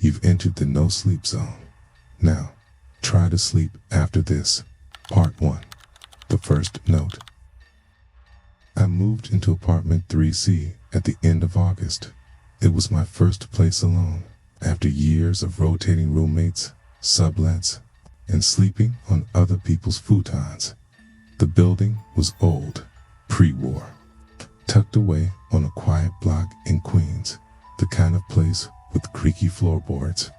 You've entered the no sleep zone. Now, try to sleep after this. Part 1. The first note. I moved into apartment 3C at the end of August. It was my first place alone, after years of rotating roommates, sublets, and sleeping on other people's futons. The building was old, pre-war, tucked away on a quiet block in Queens, the kind of place with creaky floorboards,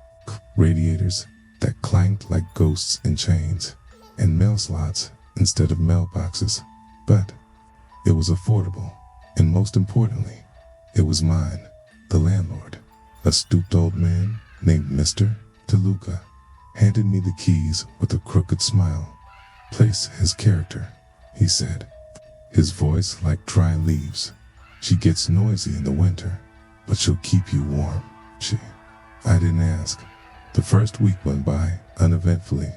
radiators that clanged like ghosts in chains, and mail slots instead of mailboxes. But it was affordable, and most importantly, it was mine. The landlord, a stooped old man named Mr. DeLuca, handed me the keys with a crooked smile. "Place his character," he said, his voice like dry leaves. "She gets noisy in the winter, but she'll keep you warm." I didn't ask. The first week went by uneventfully.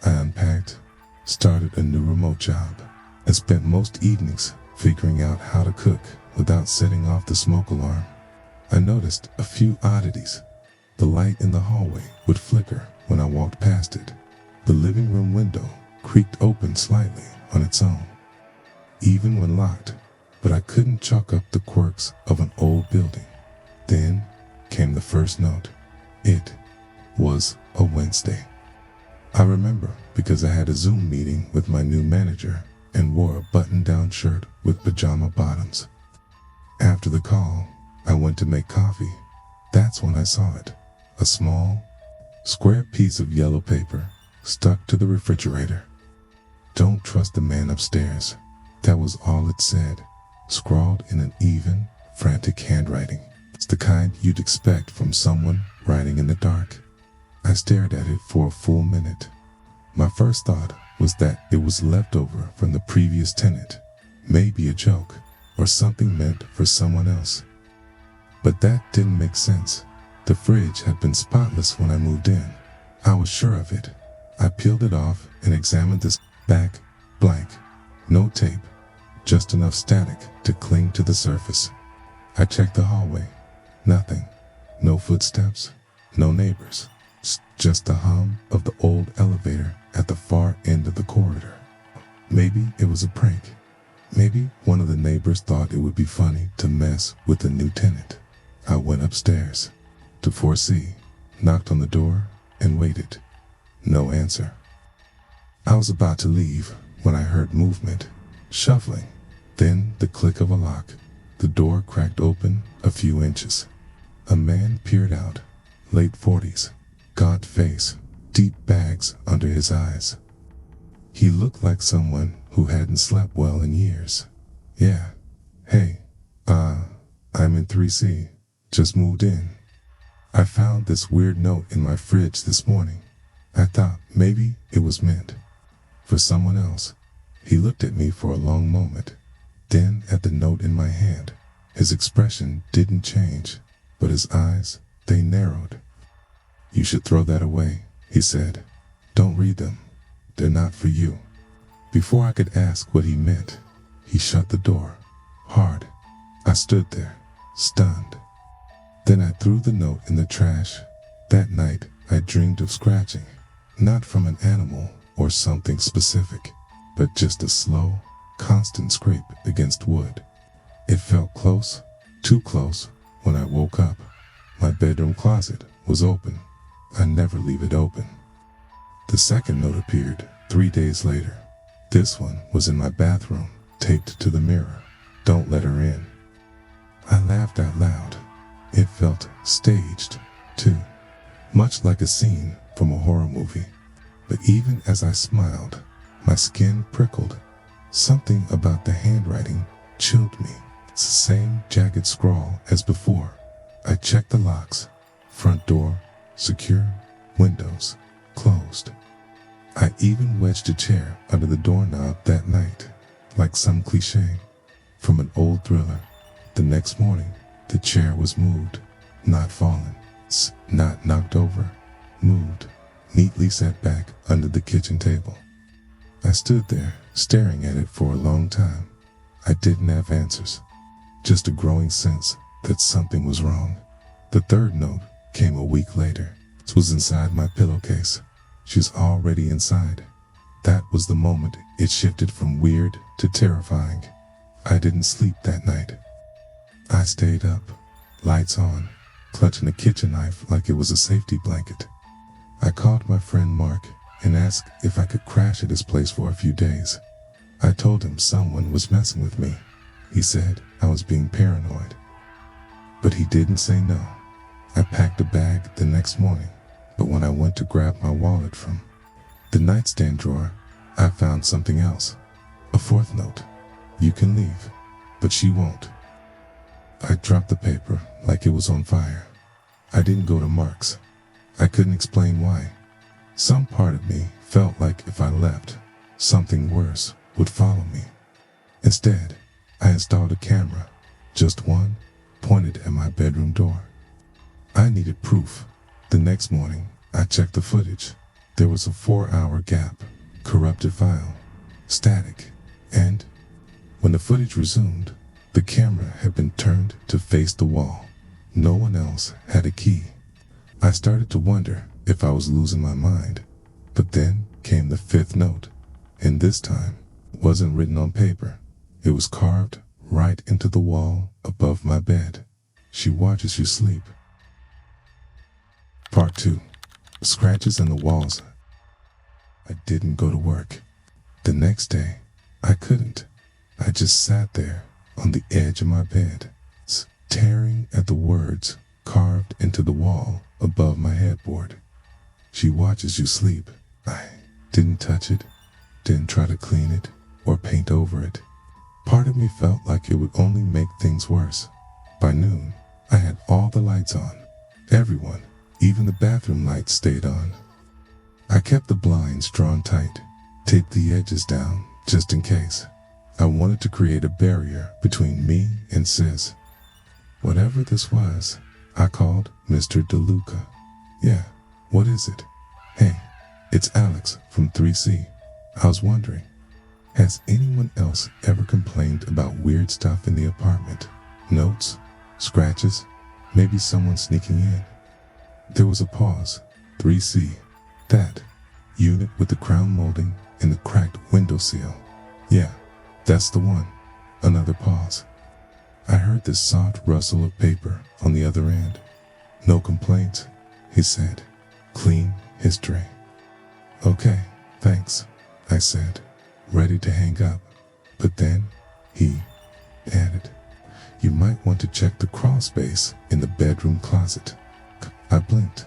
I unpacked, started a new remote job, and spent most evenings figuring out how to cook without setting off the smoke alarm. I noticed a few oddities. The light in the hallway would flicker when I walked past it. The living room window creaked open slightly on its own, even when locked, but I couldn't chalk up the quirks of an old building. Then came the first note. It was a Wednesday. I remember because I had a Zoom meeting with my new manager and wore a button-down shirt with pajama bottoms. After the call, I went to make coffee. That's when I saw it. A small, square piece of yellow paper stuck to the refrigerator. "Don't trust the man upstairs." That was all it said, scrawled in an even, frantic handwriting. It's the kind you'd expect from someone writing in the dark. I stared at it for a full minute. My first thought was that it was leftover from the previous tenant, maybe a joke, or something meant for someone else. But that didn't make sense. The fridge had been spotless when I moved in. I was sure of it. I peeled it off and examined this back, blank. No tape, just enough static to cling to the surface. I checked the hallway. Nothing. No footsteps, no neighbors. Just the hum of the old elevator at the far end of the corridor. Maybe it was a prank. Maybe one of the neighbors thought it would be funny to mess with the new tenant. I went upstairs to 4C, knocked on the door, and waited. No answer. I was about to leave when I heard movement, shuffling, then the click of a lock. The door cracked open a few inches. A man peered out, late 40s, gaunt face, deep bags under his eyes. He looked like someone who hadn't slept well in years. "Yeah. Hey, I'm in 3C. Just moved in. I found this weird note in my fridge this morning. I thought maybe it was meant for someone else." He looked at me for a long moment, then at the note in my hand. His expression didn't change, but his eyes, they narrowed. "You should throw that away," he said. "Don't read them. They're not for you." Before I could ask what he meant, he shut the door, hard. I stood there, stunned. Then I threw the note in the trash. That night, I dreamed of scratching, not from an animal or something specific, but just a slow, constant scrape against wood. It felt close, too close. When I woke up, my bedroom closet was open. I never leave it open. The second note appeared 3 days later. This one was in my bathroom, taped to the mirror. "Don't let her in." I laughed out loud. It felt staged, too, much like a scene from a horror movie. But even as I smiled, my skin prickled. Something about the handwriting chilled me. It's the same jagged scrawl as before. I checked the locks. Front door, secure. Windows, closed. I even wedged a chair under the doorknob that night, like some cliche from an old thriller. The next morning, the chair was moved, not fallen, not knocked over, moved, neatly set back under the kitchen table. I stood there, staring at it for a long time. I didn't have answers, just a growing sense that something was wrong. The third note came a week later. It was inside my pillowcase. She was already inside. That was the moment it shifted from weird to terrifying. I didn't sleep that night. I stayed up, lights on, clutching a kitchen knife like it was a safety blanket. I called my friend Mark and asked if I could crash at his place for a few days. I told him someone was messing with me. He said I was being paranoid. But he didn't say no. I packed a bag the next morning, but when I went to grab my wallet from the nightstand drawer, I found something else. A fourth note. You can leave, but she won't. I dropped the paper like it was on fire. I didn't go to Mark's. I couldn't explain why. Some part of me felt like if I left, something worse would follow me. Instead, I installed a camera, just one, pointed at my bedroom door. I needed proof. The next morning, I checked the footage. There was a 4-hour gap, corrupted file, static, and when the footage resumed, the camera had been turned to face the wall. No one else had a key. I started to wonder if I was losing my mind, but then came the fifth note, and this time it wasn't written on paper. It was carved right into the wall above my bed. She watches you sleep. Part 2. Scratches in the walls. I didn't go to work. The next day, I couldn't. I just sat there on the edge of my bed, staring at the words carved into the wall above my headboard. She watches you sleep. I didn't touch it, didn't try to clean it or paint over it. Part of me felt like it would only make things worse. By noon, I had all the lights on. Everyone, even the bathroom lights, stayed on. I kept the blinds drawn tight, taped the edges down just in case. I wanted to create a barrier between me and Sis. Whatever this was, I called Mr. DeLuca. Yeah, what is it? Hey, it's Alex from 3C. I was wondering, has anyone else ever complained about weird stuff in the apartment? Notes? Scratches? Maybe someone sneaking in? There was a pause. 3C. That unit with the crown molding and the cracked window seal. Yeah, that's the one. Another pause. I heard this soft rustle of paper on the other end. No complaints, he said. Clean history. Okay, thanks, I said, ready to hang up. But then he added, you might want to check the crawl space in the bedroom closet. I blinked.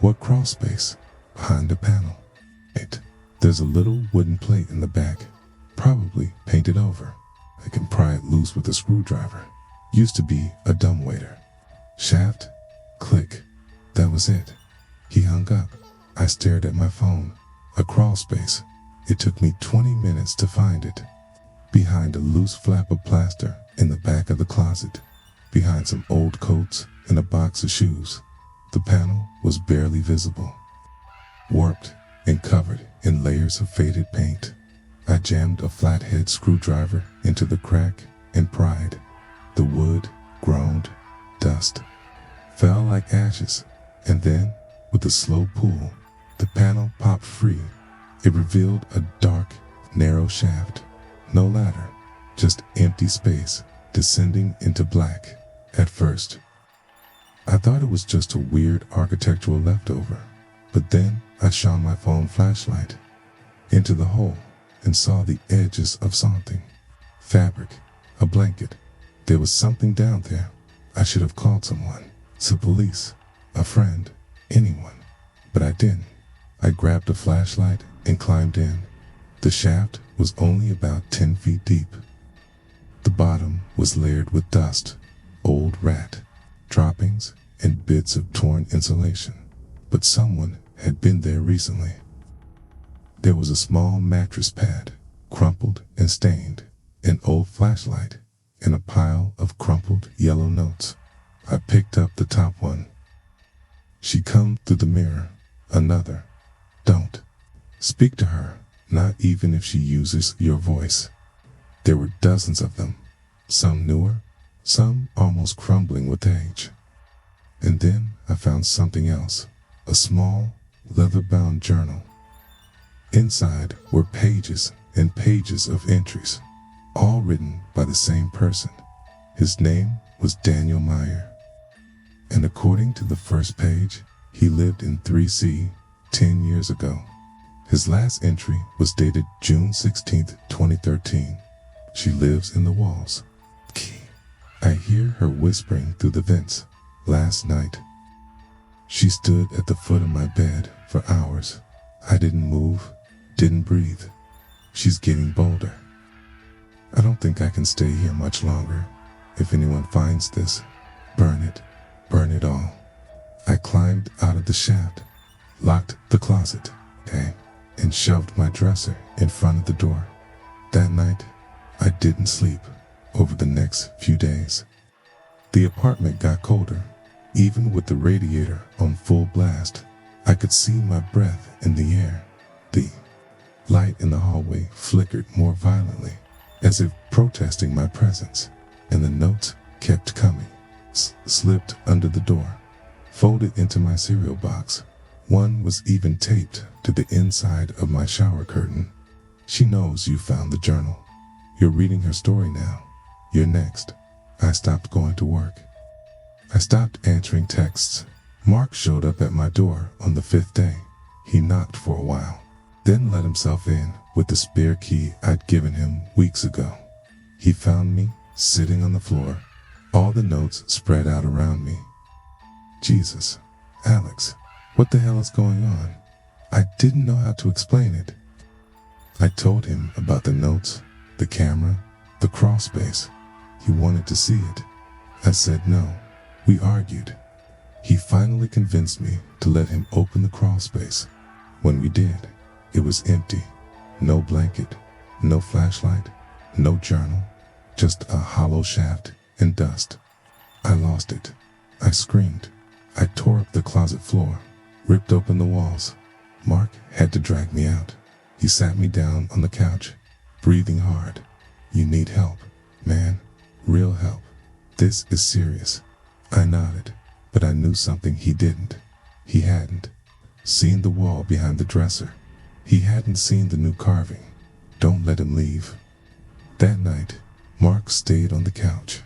What crawl space? Behind the panel. There's a little wooden plate in the back, probably painted over. I can pry it loose with a screwdriver. Used to be a dumbwaiter. Shaft, click. That was it. He hung up. I stared at my phone. A crawl space. It took me 20 minutes to find it. Behind a loose flap of plaster in the back of the closet. Behind some old coats and a box of shoes. The panel was barely visible. Warped and covered in layers of faded paint. I jammed a flathead screwdriver into the crack and pried. The wood groaned, dust fell like ashes, and then, with a slow pull, the panel popped free. It revealed a dark, narrow shaft. No ladder, just empty space descending into black. At first, I thought it was just a weird architectural leftover, but then I shone my phone flashlight into the hole and saw the edges of something. Fabric, a blanket. There was something down there. I should have called someone, some police, a friend, anyone, but I didn't. I grabbed a flashlight and climbed in. The shaft was only about 10 feet deep. The bottom was layered with dust, old rat, droppings, and bits of torn insulation, but someone had been there recently. There was a small mattress pad, crumpled and stained, an old flashlight, and a pile of crumpled yellow notes. I picked up the top one. She come through the mirror. Another. Don't speak to her, not even if she uses your voice. There were dozens of them, some newer, some almost crumbling with age. And then I found something else, a small, leather-bound journal. Inside were pages and pages of entries, all written by the same person. His name was Daniel Meyer. And according to the first page, he lived in 3C 10 years ago. His last entry was dated June 16, 2013. She lives in the walls. I hear her whispering through the vents. Last night, she stood at the foot of my bed for hours. I didn't move, didn't breathe. She's getting bolder. I don't think I can stay here much longer. If anyone finds this, burn it all. I climbed out of the shaft, locked the closet, and shoved my dresser in front of the door. That night, I didn't sleep over the next few days. The apartment got colder. Even with the radiator on full blast, I could see my breath in the air. The light in the hallway flickered more violently, as if protesting my presence, and the notes kept coming. Slipped under the door, folded into my cereal box. One was even taped to the inside of my shower curtain. She knows you found the journal. You're reading her story now. You're next. I stopped going to work. I stopped answering texts. Mark showed up at my door on the 5th day. He knocked for a while, then let himself in with the spare key I'd given him weeks ago. He found me sitting on the floor, all the notes spread out around me. Jesus, Alex, what the hell is going on? I didn't know how to explain it. I told him about the notes, the camera, the crawl space. He wanted to see it. I said no. We argued. He finally convinced me to let him open the crawl space. When we did, it was empty. No blanket, no flashlight, no journal, just a hollow shaft and dust. I lost it. I screamed. I tore up the closet floor, ripped open the walls. Mark had to drag me out. He sat me down on the couch, breathing hard. You need help, man. Real help. This is serious. I nodded, but I knew something he didn't. He hadn't seen the wall behind the dresser. He hadn't seen the new carving. Don't let him leave. That night, Mark stayed on the couch,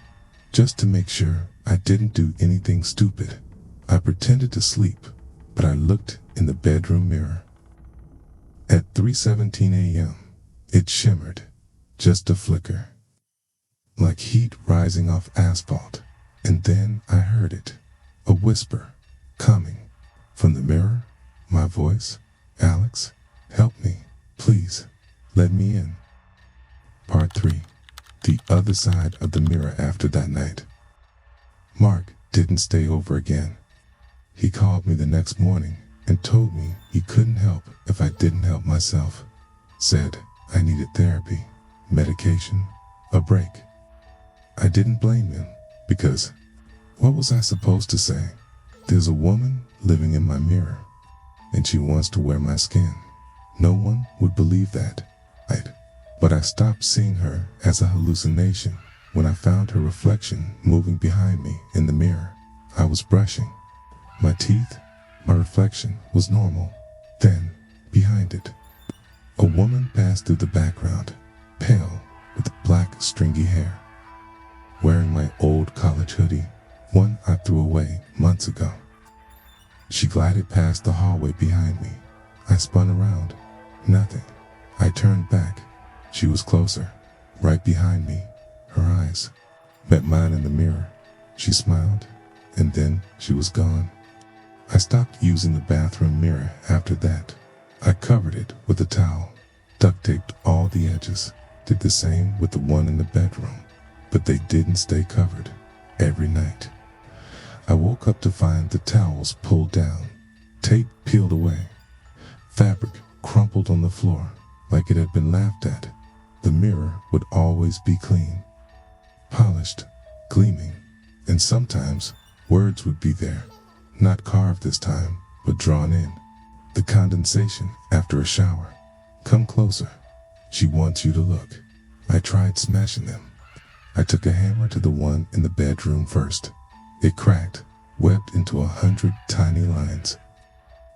just to make sure I didn't do anything stupid. I pretended to sleep, but I looked in the bedroom mirror. At 3:17 a.m., it shimmered, just a flicker, like heat rising off asphalt. And then I heard it, a whisper, coming from the mirror. My voice, Alex, help me, please, let me in. Part 3, the other side of the mirror after that night. Mark didn't stay over again. He called me the next morning and told me he couldn't help if I didn't help myself. Said I needed therapy, medication, a break. I didn't blame him, because what was I supposed to say? There's a woman living in my mirror, and she wants to wear my skin. No one would believe that. But I stopped seeing her as a hallucination when I found her reflection moving behind me in the mirror. I was brushing my teeth. My reflection was normal. Then, behind it, a woman passed through the background, pale, with black stringy hair, wearing my old college hoodie, one I threw away months ago. She glided past the hallway behind me. I spun around. Nothing. I turned back. She was closer, right behind me. Her eyes met mine in the mirror. She smiled, and then she was gone. I stopped using the bathroom mirror after that. I covered it with a towel, duct taped all the edges, did the same with the one in the bedroom, but they didn't stay covered every night. I woke up to find the towels pulled down, tape peeled away, fabric crumpled on the floor like it had been laughed at. The mirror would always be clean, polished, gleaming, and sometimes words would be there, not carved this time, but drawn in. The condensation after a shower. Come closer. She wants you to look. I tried smashing them. I took a hammer to the one in the bedroom first. It cracked, webbed into 100 tiny lines.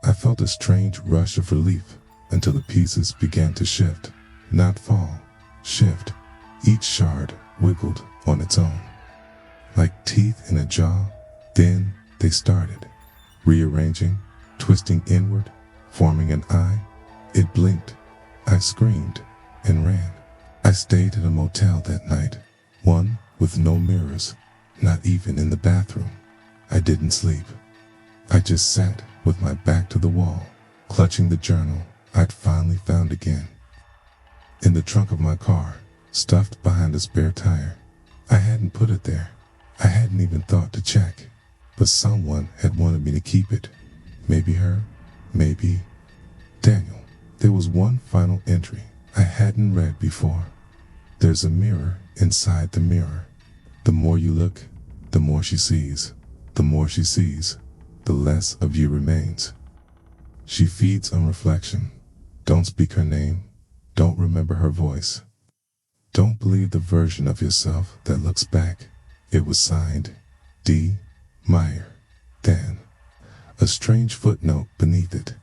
I felt a strange rush of relief until the pieces began to shift, not fall, shift. Each shard wiggled on its own, like teeth in a jaw. Then they started rearranging, twisting inward, forming an eye. It blinked. I screamed and ran. I stayed at a motel that night, one with no mirrors, not even in the bathroom. I didn't sleep. I just sat with my back to the wall, clutching the journal I'd finally found again. In the trunk of my car, stuffed behind a spare tire. I hadn't put it there. I hadn't even thought to check. But someone had wanted me to keep it. Maybe her, maybe Daniel. There was one final entry I hadn't read before. There's a mirror inside the mirror. The more you look, the more she sees. The more she sees, the less of you remains. She feeds on reflection. Don't speak her name. Don't remember her voice. Don't believe the version of yourself that looks back. It was signed D. Meyer. Dan. A strange footnote beneath it.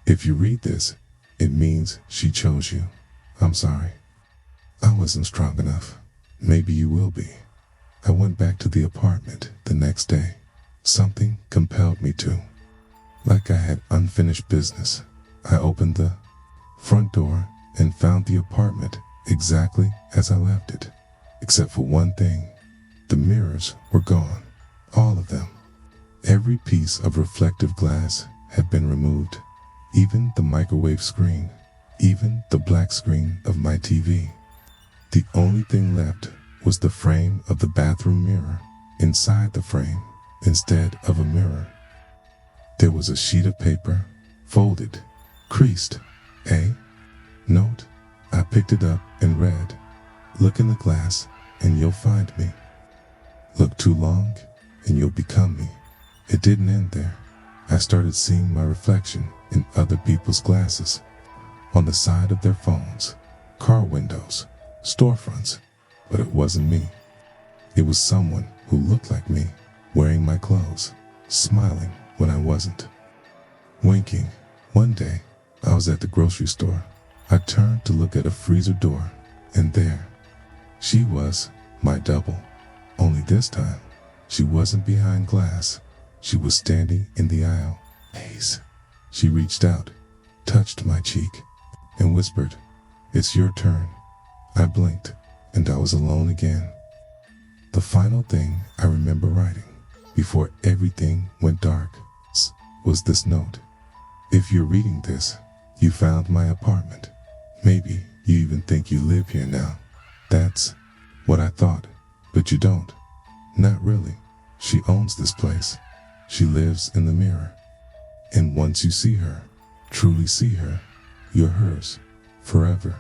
If you read this, it means she chose you. I'm sorry. I wasn't strong enough. Maybe you will be. I went back to the apartment the next day. Something compelled me to. Like I had unfinished business. I opened the front door and found the apartment exactly as I left it. Except for one thing. The mirrors were gone. All of them. Every piece of reflective glass had been removed. Even the microwave screen. Even the black screen of my TV. The only thing left was the frame of the bathroom mirror. Inside the frame, instead of a mirror, there was a sheet of paper, folded, creased. A note. I picked it up and read, "Look in the glass and you'll find me. Look too long and you'll become me." It didn't end there. I started seeing my reflection in other people's glasses, on the side of their phones, car windows, storefronts, but it wasn't me. It was someone who looked like me, wearing my clothes, smiling when I wasn't, winking. One day, I was at the grocery store. I turned to look at a freezer door, and there, she was, my double. Only this time, she wasn't behind glass. She was standing in the aisle. Haze. She reached out, touched my cheek, and whispered, "It's your turn." I blinked, and I was alone again. The final thing I remember writing, before everything went dark, was this note. If you're reading this, you found my apartment. Maybe you even think you live here now. That's what I thought, but you don't. Not really. She owns this place. She lives in the mirror. And once you see her, truly see her, you're hers, forever.